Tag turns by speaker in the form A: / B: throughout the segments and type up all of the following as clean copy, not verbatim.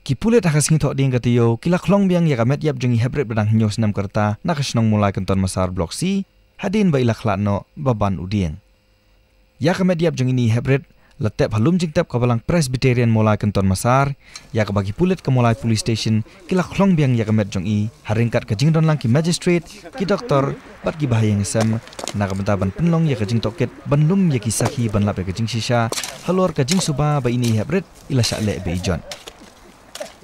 A: Kipulet hakasing thok ding katiyo kila klong biang ya kamet yap jungi hebret bedang nyos nam kerta nakasnong mulai kenton masar blok C hadin ba ila khlatno baban udieng. Ya kamet yap jungi ni hebret letep halum jingtep kabalang Presbyterian mulai kenton masar ya kabagi pulet ke mulai police station kila klong biang ya kamet jungi haringkat ke jingdon lang ki magistrate ki doktor bat ki bahayang sem nakamenta ban penlong ya ke jing toket ban lum ya ki sakhi ban lap ya ke jing shisha halor ke jing suba ba ini hebret ila syale be ijon.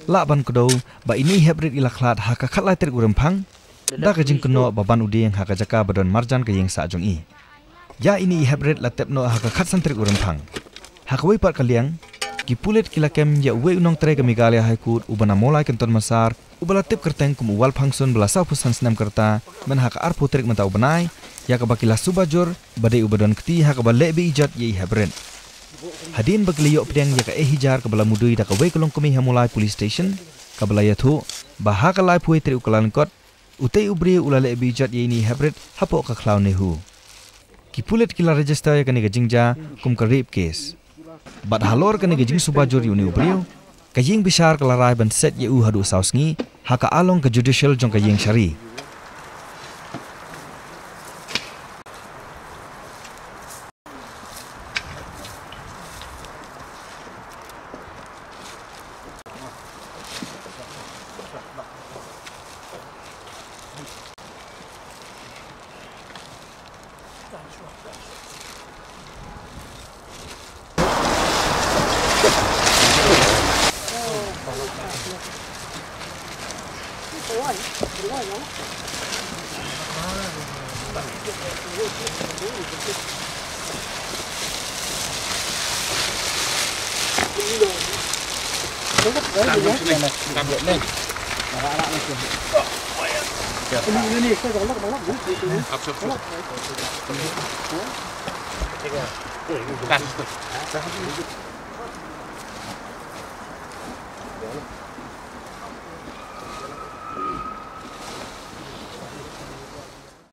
A: Laban kudo ba ini hebrit ila khlat haka khatlai ter urempang da kajing keno baban udeng haka jaka badon marjan ke yeng sa jong i ya ini hebrit latep no haka khatsan ter urempang haka wei par kaliang kipulet kilakem ya we unong tre ke Meghalaya High Court ubana molai kenton masar ubala tip kerteng kum uwal phangson belasa pusan senam kerta men haka arpo ter menta ubanai ya ka bakila subajur badai ubadon keti haka ba lebe ijat ye hebrit hadin bagliyok pedang ya ka hijar ka bala mudui da ka we kolong kumi hamulai police station ka bala yathu baha ka lai pui tri ukalan kot utei ubri ulale bijat ye ni hebret hapo ka khlaw nehu kipulet kila register ya ka ni jingja kum ka rape case bad halor ka ni jing subajur uni ubri ka ying bishar ka larai ban set ye u hadu sausngi haka along ka judicial jong ka ying shari